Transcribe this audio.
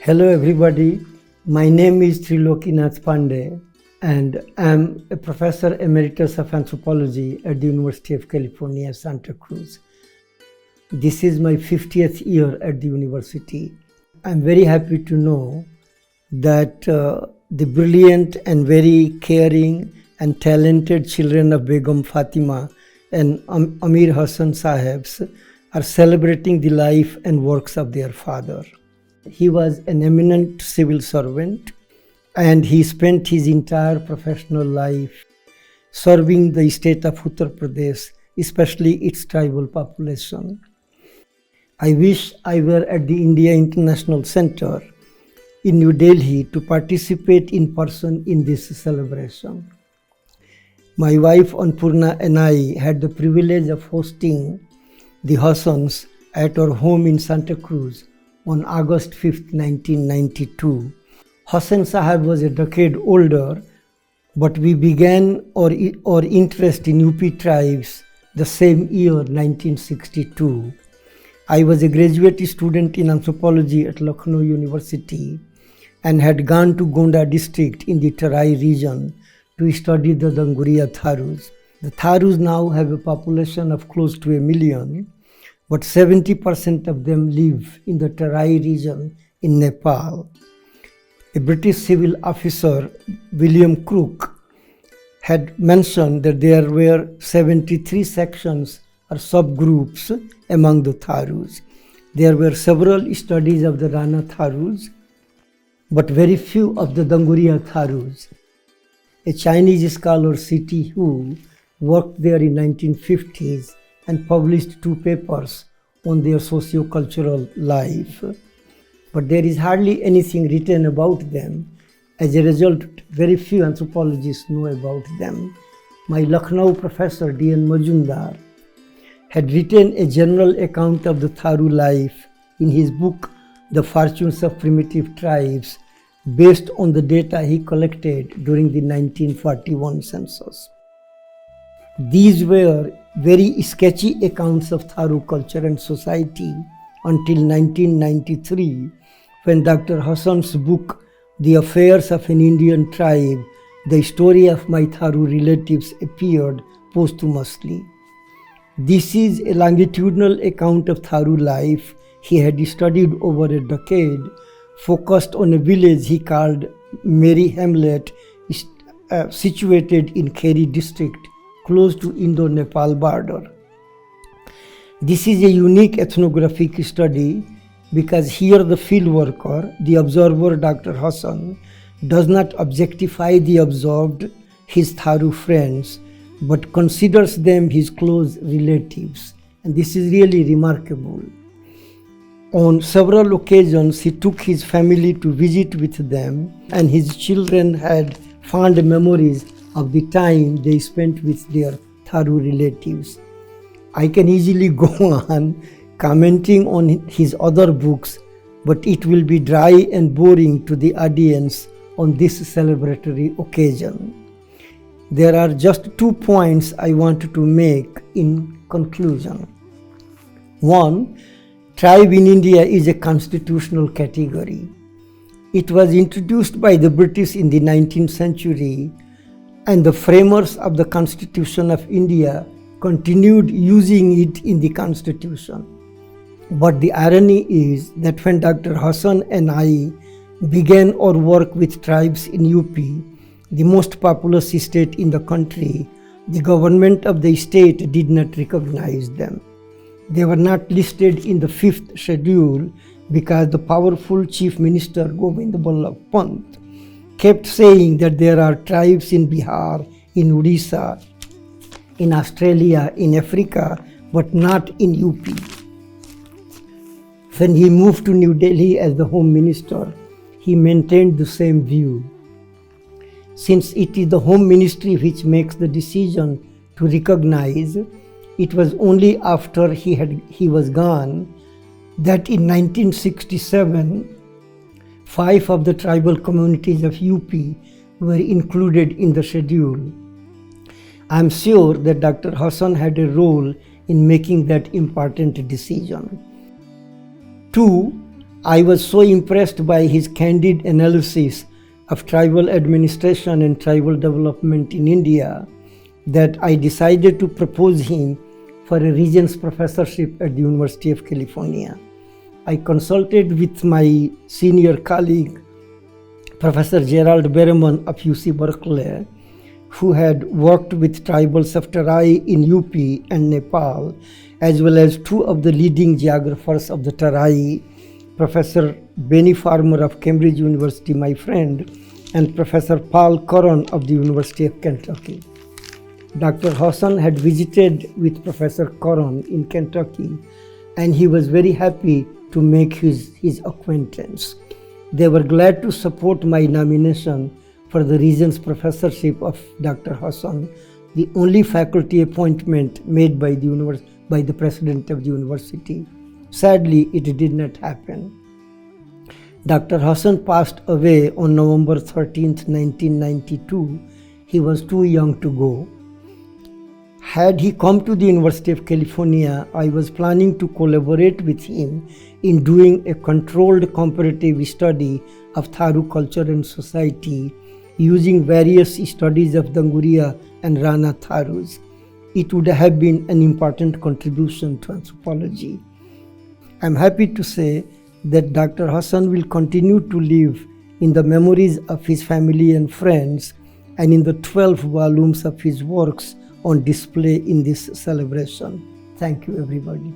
Hello everybody, my name is Trilokinath Pandey and I'm a professor emeritus of anthropology at the University of California, Santa Cruz. This is my 50th year at the university. I'm very happy to know that the brilliant and very caring and talented children of Begum Fatima and Amir Hasan Sahebs are celebrating the life and works of their father. He was an eminent civil servant and he spent his entire professional life serving the state of Uttar Pradesh, especially its tribal population. I wish I were at the India International Center in New Delhi to participate in person in this celebration. My wife Anpurna and I had the privilege of hosting the Hasans at our home in Santa Cruz on August 5th, 1992. Hasan Saheb was a decade older, but we began our interest in UP tribes the same year, 1962. I was a graduate student in anthropology at Lucknow University and had gone to Gonda district in the Tarai region to study the Danguria Tharus. The Tharus now have a population of close to 1 million, but 70% of them live in the Tarai region in Nepal. A British civil officer, William Crook, had mentioned that there were 73 sections or subgroups among the Tharus. There were several studies of the Rana Tharus, but very few of the Danguria Tharus. A Chinese scholar, C.T. Hu, worked there in 1950s and published 2 papers on their socio-cultural life. But there is hardly anything written about them. As a result, very few anthropologists know about them. My Lucknow professor, D.N. Majumdar, had written a general account of the Tharu life in his book, The Fortunes of Primitive Tribes, based on the data he collected during the 1941 census. These were very sketchy accounts of Tharu culture and society until 1993, when Dr. Hasan's book, The Affairs of an Indian Tribe, The Story of My Tharu Relatives, appeared posthumously. This is a longitudinal account of Tharu life he had studied over a decade, focused on a village he called Mary Hamlet, situated in Kheri district, close to Indo-Nepal border. This is a unique ethnographic study because here the field worker, the observer Dr. Hasan, does not objectify the observed, his Tharu friends, but considers them his close relatives. And this is really remarkable. On several occasions, he took his family to visit with them, and his children had fond memories of the time they spent with their Tharu relatives. I can easily go on commenting on his other books, but it will be dry and boring to the audience on this celebratory occasion. There are just 2 points I want to make in conclusion. 1. Tribe in India is a constitutional category. It was introduced by the British in the 19th century, and the framers of the Constitution of India continued using it in the Constitution. But the irony is that when Dr. Hasan and I began our work with tribes in UP, the most populous state in the country, the government of the state did not recognize them. They were not listed in the 5th schedule because the powerful Chief Minister Govind Ballabh Pant kept saying that there are tribes in Bihar, in Odisha, in Australia, in Africa, but not in UP. When he moved to New Delhi as the Home Minister, he maintained the same view. Since it is the Home Ministry which makes the decision to recognize, it was only after he was gone that in 1967, 5 of the tribal communities of UP were included in the schedule. I am sure that Dr. Hasan had a role in making that important decision. 2. I was so impressed by his candid analysis of tribal administration and tribal development in India that I decided to propose him for a Regents professorship at the University of California. I consulted with my senior colleague, Professor Gerald Berman of UC Berkeley, who had worked with tribals of Tarai in UP and Nepal, as well as two of the leading geographers of the Tarai, Professor Benny Farmer of Cambridge University, my friend, and Professor Paul Coron of the University of Kentucky. Dr. Hasan had visited with Professor Coron in Kentucky, and he was very happy to make his acquaintance. They were glad to support my nomination for the Regents Professorship of Dr. Hasan, the only faculty appointment made by the President of the University. Sadly, it did not happen. Dr. Hasan passed away on November 13, 1992. He was too young to go. Had he come to the University of California, I was planning to collaborate with him in doing a controlled comparative study of Tharu culture and society using various studies of Danguria and Rana Tharus. It would have been an important contribution to anthropology. I'm happy to say that Dr. Hasan will continue to live in the memories of his family and friends and in the 12 volumes of his works on display in this celebration. Thank you, everybody.